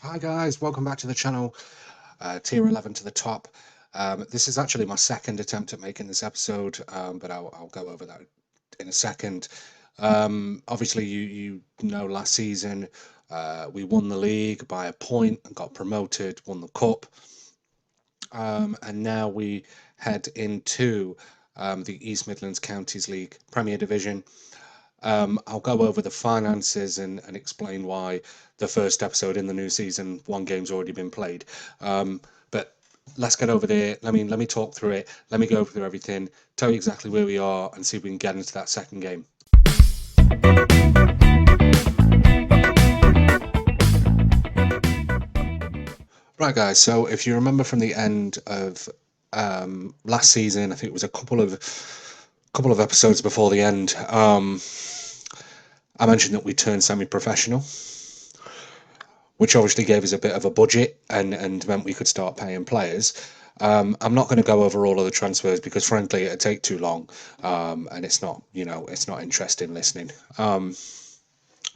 Hi guys, welcome back to the channel. Tier 11 to the top. This is actually my second attempt at making this episode, but I'll go over that in a second. Obviously, you know last season we won the league by a point and got promoted, won the cup, and now we head into the East Midlands Counties League Premier Division. I'll go over the finances and explain why the first episode in the new season, one game's already been played. But let's get over there. Let me talk through it. Let me go through everything, tell you exactly where we are, and see if we can get into that second game. Right, guys. So if you remember from the end of last season, I think it was a couple of episodes before the end. I mentioned that we turned semi-professional, which obviously gave us a bit of a budget and meant we could start paying players. I'm not going to go over all of the transfers because, frankly, it'd take too long, and it's not interesting listening. There's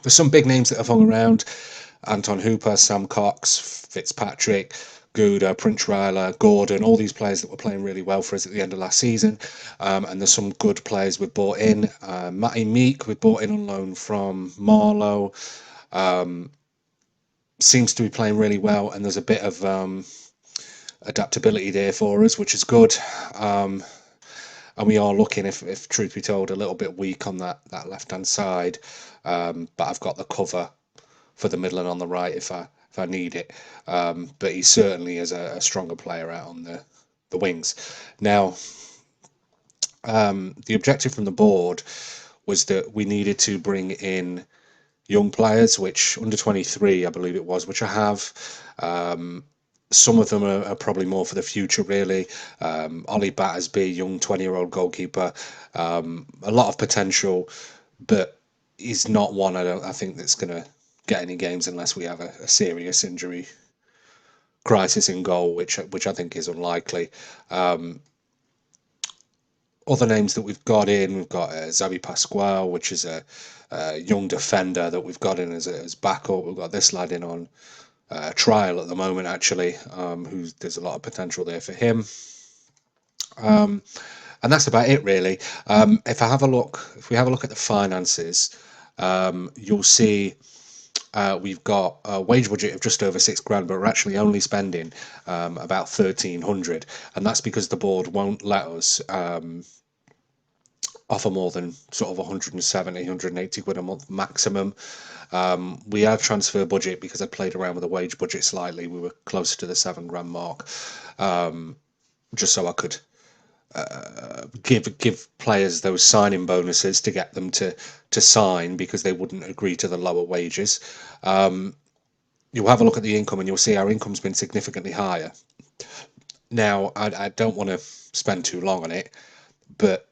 some big names that have hung around: Anton Hooper, Sam Cox, Fitzpatrick, Gouda, Prince Ryler, Gordon, all these players that were playing really well for us at the end of last season. And there's some good players we've bought in. Matty Meek, we bought in on loan from Marlow. Seems to be playing really well, and there's a bit of adaptability there for us, which is good. And we are looking, if truth be told, a little bit weak on that left hand side. But I've got the cover for the middle and on the right if I need it. But he certainly is a stronger player out on the wings. Now, the objective from the board was that we needed to bring in young players, which under 23, I believe it was, which I have. Some of them are probably more for the future, really. Ollie Battersby, young 20-year-old goalkeeper, a lot of potential, but he's not one I think that's going to get any games unless we have a serious injury crisis in goal, which I think is unlikely. Other names that we've got in, we've got Xavi Pascual, which is a young defender that we've got in as backup. We've got this lad in on trial at the moment, actually, who's there's a lot of potential there for him. And that's about it, really. If we have a look at the finances, you'll see we've got a wage budget of just over £6,000, but we're actually only spending about 1,300, and that's because the board won't let us offer more than sort of 170, 180 quid a month maximum. We had transfer budget because I played around with the wage budget slightly. We were closer to the £7,000 mark, just so I could give players those signing bonuses to get them to sign because they wouldn't agree to the lower wages. You'll have a look at the income and you'll see our income's been significantly higher. Now, I don't want to spend too long on it, but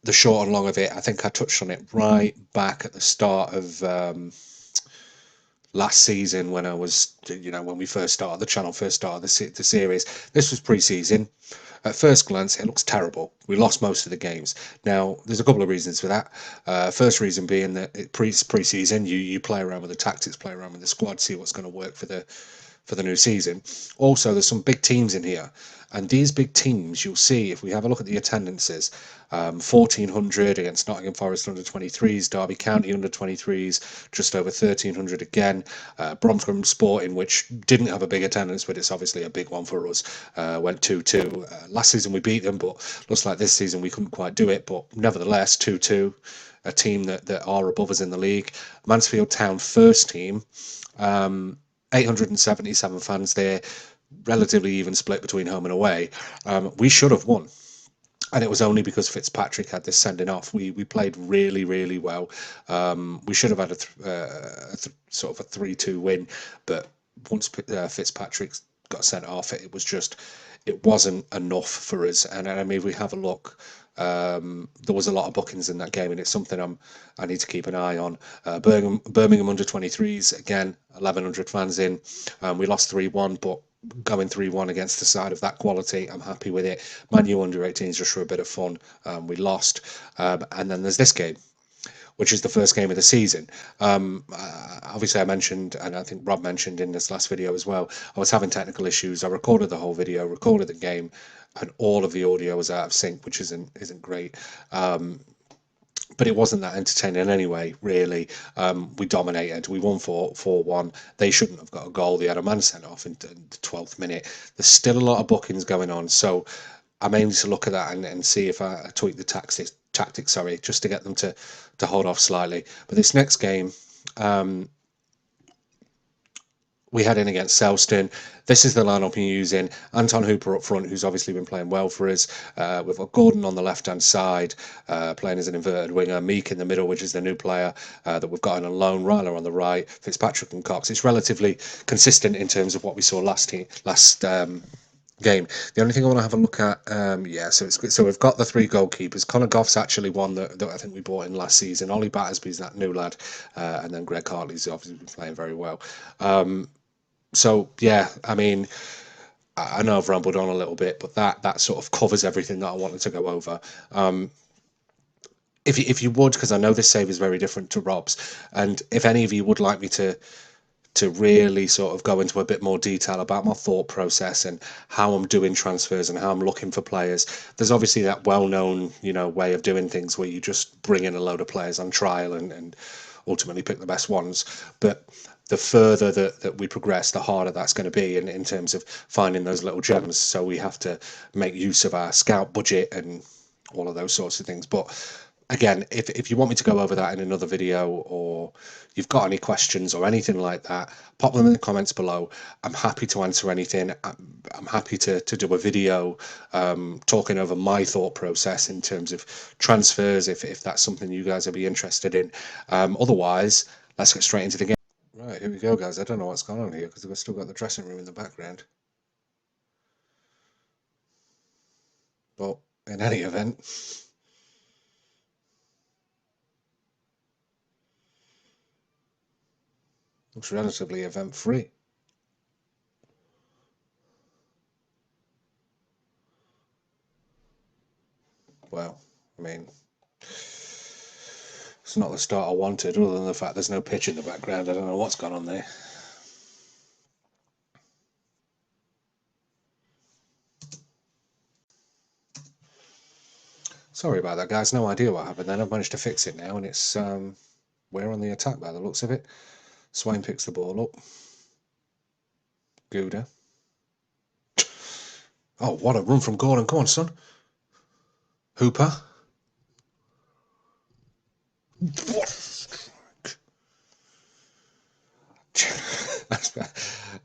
the short and long of it, I think I touched on it right back at the start of last season when when we first started the channel, first started the series. This was pre-season. At first glance, it looks terrible. We lost most of the games. Now, there's a couple of reasons for that. First reason being that pre-season, you play around with the tactics, play around with the squad, see what's going to work for the new season. Also, there's some big teams in here, and these big teams, you'll see if we have a look at the attendances, 1,400 against Nottingham Forest under 23s, Derby County under 23s, just over 1,300 again. Bromsgrove Sporting, which didn't have a big attendance, but it's obviously a big one for us, went 2-2. Last season we beat them, but looks like this season we couldn't quite do it, but nevertheless 2-2. A team that are above us in the league. Mansfield Town first team, 877 fans there, relatively even split between home and away. We should have won, and it was only because Fitzpatrick had this sending off. We played really, really well. We should have had sort of a 3-2 win, but once Fitzpatrick got sent off, it wasn't enough for us. And I mean, if we have a look, there was a lot of bookings in that game, and it's something I need to keep an eye on. Birmingham under 23s, again, 1,100 fans in. We lost 3-1, but going 3-1 against the side of that quality, I'm happy with it. Man U under 18s just for a bit of fun. We lost. And then there's this game. which is the first game of the season. Obviously, I mentioned, and I think Rob mentioned in this last video as well, I was having technical issues. I recorded the whole video, recorded the game, and all of the audio was out of sync, which isn't great. But it wasn't that entertaining anyway, really. We dominated. We won 4-1. They shouldn't have got a goal. They had a man sent off in the 12th minute. There's still a lot of bookings going on, so I'm aiming to look at that and see if I tweak the tactics, sorry, just to get them to hold off slightly. But this next game, we head in against Selston. This is the lineup you're using. Anton Hooper up front, who's obviously been playing well for us. We've got Gordon on the left-hand side, playing as an inverted winger. Meek in the middle, which is the new player that we've got in on loan. Ryler on the right. Fitzpatrick and Cox. It's relatively consistent in terms of what we saw last game. The only thing I want to have a look at, so we've got the 3 goalkeepers. Connor Goff's actually one that I think we bought in last season. Ollie Battersby's that new lad, and then Greg Hartley's obviously been playing very well. So yeah, I mean, I know I've rambled on a little bit, but that sort of covers everything that I wanted to go over. If you would, because I know this save is very different to Rob's, and if any of you would like me to really sort of go into a bit more detail about my thought process and how I'm doing transfers and how I'm looking for players, there's obviously that well-known, way of doing things where you just bring in a load of players on trial and ultimately pick the best ones. But the further that we progress, the harder that's going to be in terms of finding those little gems. So we have to make use of our scout budget and all of those sorts of things. But again, if you want me to go over that in another video, or you've got any questions or anything like that, pop them in the comments below. I'm happy to answer anything. I'm happy to do a video talking over my thought process in terms of transfers, if that's something you guys would be interested in. Otherwise, let's get straight into the game. Right, here we go, guys. I don't know what's going on here because we've still got the dressing room in the background. But in any event, looks relatively event-free. Well, I mean, it's not the start I wanted, other than the fact there's no pitch in the background. I don't know what's gone on there. Sorry about that, guys. No idea what happened then. I've managed to fix it now, and it's we're on the attack by the looks of it. Swain picks the ball up. Gouda. Oh, what a run from Gordon. Come on, son. Hooper.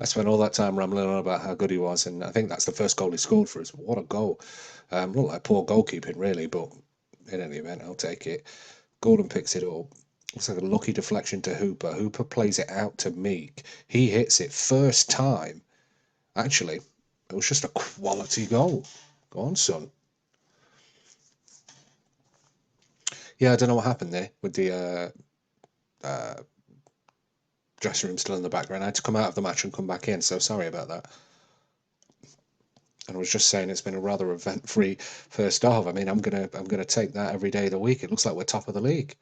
I spent all that time rambling on about how good he was, and I think that's the first goal he scored for us. What a goal. Looked like poor goalkeeping, really, but in any event, I'll take it. Gordon picks it up. Looks like a lucky deflection to Hooper. Hooper plays it out to Meek. He hits it first time. Actually, it was just a quality goal. Go on, son. Yeah, I don't know what happened there with the dressing room still in the background. I had to come out of the match and come back in, so sorry about that. And I was just saying it's been a rather event-free first half. I mean, I'm gonna take that every day of the week. It looks like we're top of the league.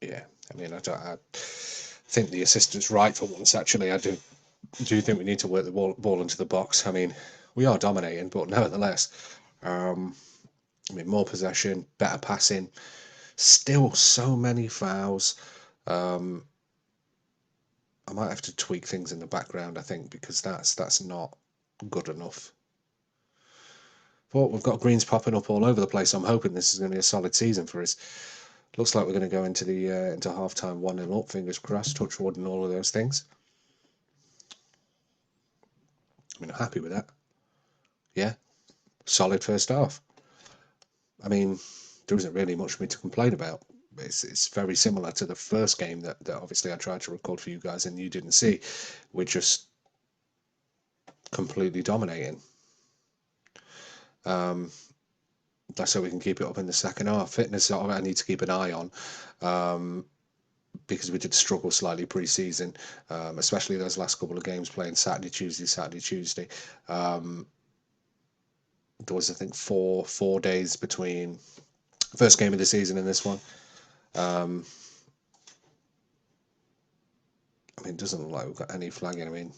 Yeah, I mean, I think the assistant's right for once. Actually, I do think we need to work the ball into the box. I mean, we are dominating, but nevertheless, I mean, more possession, better passing. Still so many fouls. I might have to tweak things in the background, I think, because that's not good enough. But we've got greens popping up all over the place. I'm hoping this is going to be a solid season for us. Looks like we're going to go into the into half-time 1-0 up. Fingers crossed, touch wood and all of those things. I mean, I'm happy with that. Yeah, solid first half. I mean, there isn't really much for me to complain about. It's very similar to the first game that obviously I tried to record for you guys and you didn't see. We're just completely dominating. That's so we can keep it up in the second half. Fitness, I need to keep an eye on, because we did struggle slightly pre-season, especially those last couple of games playing Saturday, Tuesday. there was, I think, four days between first game of the season and this one. I mean, it doesn't look like we've got any flagging. I mean,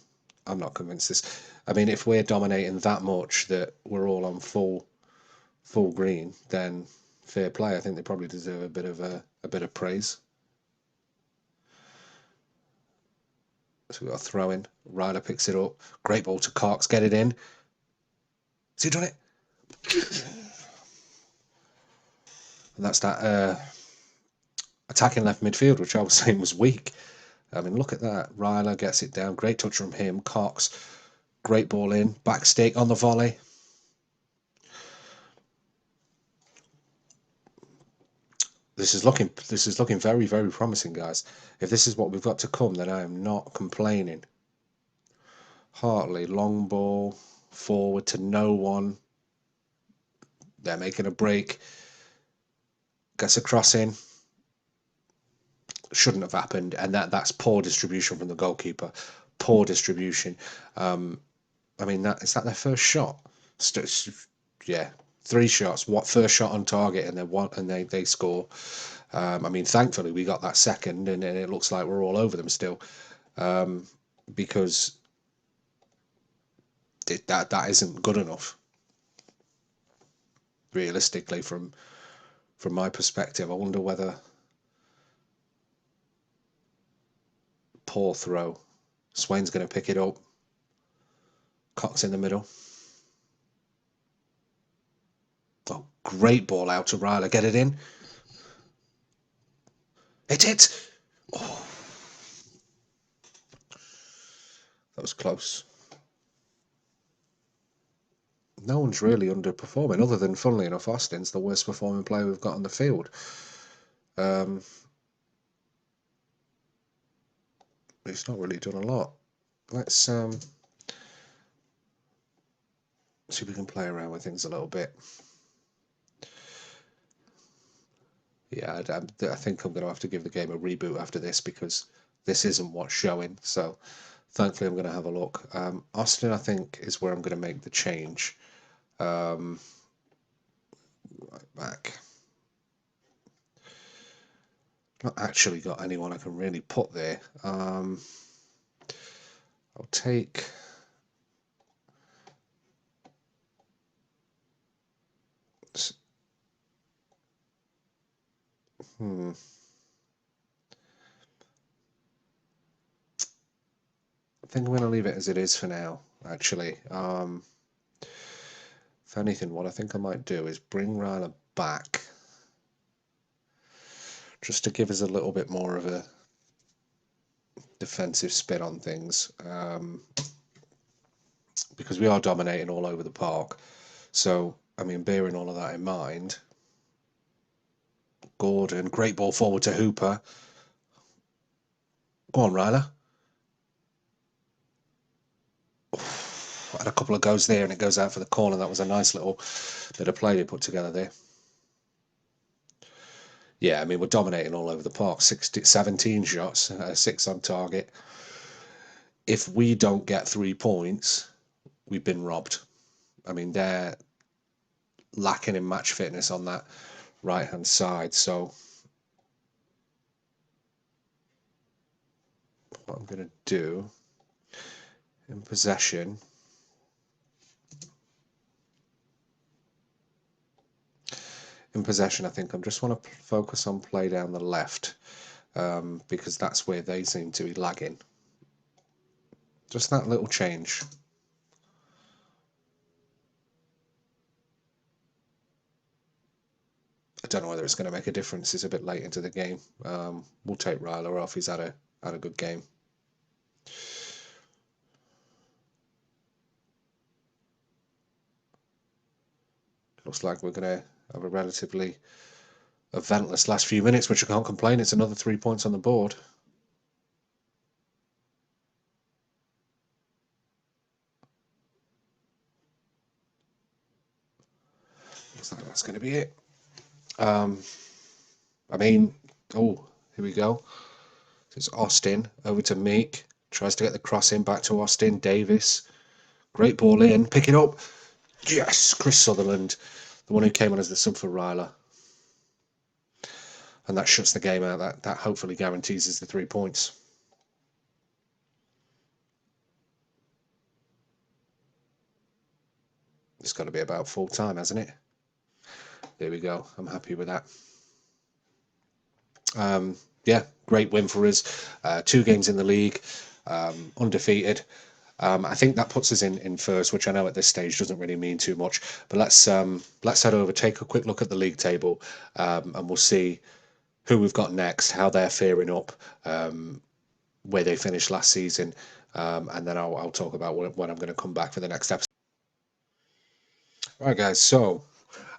I'm not convinced this. I mean, if we're dominating that much that we're all on full green, then fair play. I think they probably deserve a bit of praise. So we've got a throw in. Ryder picks it up. Great ball to Cox. Get it in. Has he done it? And that's that attacking left midfield, which I was saying was weak. I mean, look at that. Ryler gets it down. Great touch from him. Cox. Great ball in. Back stick on the volley. This is looking very, very promising, guys. If this is what we've got to come, then I am not complaining. Hartley, long ball, forward to no one. They're making a break. Gets a cross in. Shouldn't have happened, and that's poor distribution from the goalkeeper. Poor distribution. I mean, is that their first shot? Yeah, 3 shots. What first shot on target, and they score. I mean, thankfully we got that second, and it looks like we're all over them still, because that isn't good enough. Realistically, from my perspective, I wonder whether poor throw. Swain's going to pick it up. Cox in the middle. Oh, great ball out to Ryler. Get it in. Hit it. Oh, that was close. No one's really underperforming, other than, funnily enough, Austin's the worst performing player we've got on the field. He's not really done a lot. Let's see if we can play around with things a little bit. Yeah, I think I'm going to have to give the game a reboot after this, because this isn't what's showing. So thankfully I'm going to have a look. Austin, I think, is where I'm going to make the change. Right back. Not actually got anyone I can really put there. I'll take... I think I'm going to leave it as it is for now, actually. If anything, what I think I might do is bring Ryler back, just to give us a little bit more of a defensive spin on things, because we are dominating all over the park. So, I mean, bearing all of that in mind, Gordon, great ball forward to Hooper. Go on, Ryler. Had a couple of goes there, and it goes out for the corner. That was a nice little bit of play they put together there. Yeah, I mean, we're dominating all over the park. 17 shots, 6 on target. If we don't get 3 points, we've been robbed. I mean, they're lacking in match fitness on that right-hand side. So what I'm going to do, in possession, I think I just want to focus on play down the left, because that's where they seem to be lagging. Just that little change. I don't know whether it's going to make a difference. It's a bit late into the game. We'll take Ryler off. He's had a good game. Looks like we're going to have a relatively eventless last few minutes, which I can't complain. It's another 3 points on the board. Looks like that's going to be it. I mean, oh, here we go. It's Austin over to Meek. Tries to get the cross in back to Austin. Davis. Great ball in. Pick it up. Yes, Chris Sutherland, the one who came on as the sub for Ryler. And that shuts the game out. That hopefully guarantees us the 3 points. It's got to be about full time, hasn't it? There we go. I'm happy with that. Yeah, great win for us. 2 games in the league, undefeated. I think that puts us in first, which I know at this stage doesn't really mean too much. But let's head over, take a quick look at the league table, and we'll see who we've got next, how they're faring up, where they finished last season, and then I'll talk about when I'm going to come back for the next episode. All right, guys. So,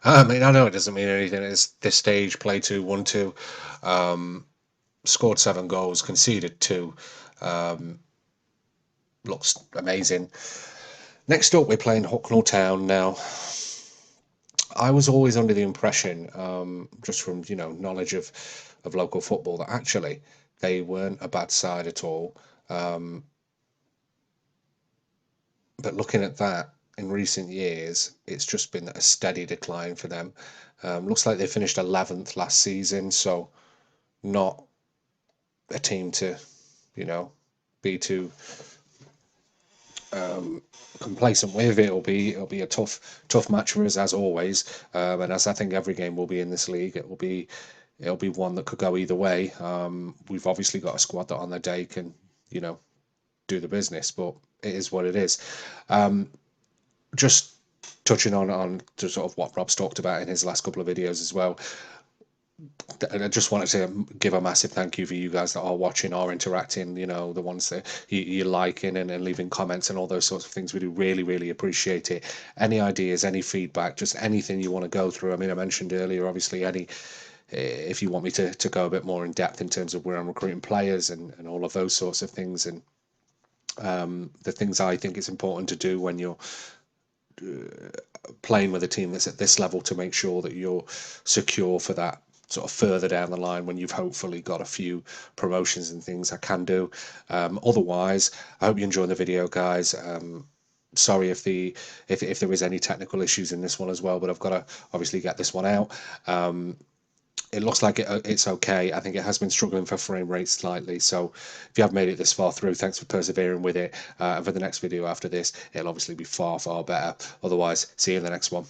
I mean, I know it doesn't mean anything at this stage. Play 2, 1-2, scored 7 goals, conceded 2. Looks amazing. Next up, we're playing Hucknall Town. Now, I was always under the impression, just from knowledge of local football, that actually they weren't a bad side at all. But looking at that in recent years, it's just been a steady decline for them. Looks like they finished 11th last season, so not a team to, be too complacent with. It'll be a tough match for us as always, and as I think every game will be in this league, it'll be one that could go either way. We've obviously got a squad that on their day can do the business, but it is what it is. Just touching on to sort of what Rob's talked about in his last couple of videos as well. And I just wanted to give a massive thank you for you guys that are watching, are interacting, the ones that you're liking and leaving comments and all those sorts of things. We do really appreciate it. Any ideas, any feedback, just anything you want to go through. I mean, I mentioned earlier, obviously, if you want me to go a bit more in depth in terms of where I'm recruiting players and all of those sorts of things, and the things I think it's important to do when you're playing with a team that's at this level, to make sure that you're secure for that sort of further down the line when you've hopefully got a few promotions and things. I can do. Otherwise, I hope you enjoy the video, guys. Sorry if there is any technical issues in this one as well, but I've got to obviously get this one out. It looks like it's okay. I think it has been struggling for frame rate slightly. So if you have made it this far through, thanks for persevering with it. And for the next video after this, it'll obviously be far better. Otherwise, see you in the next one.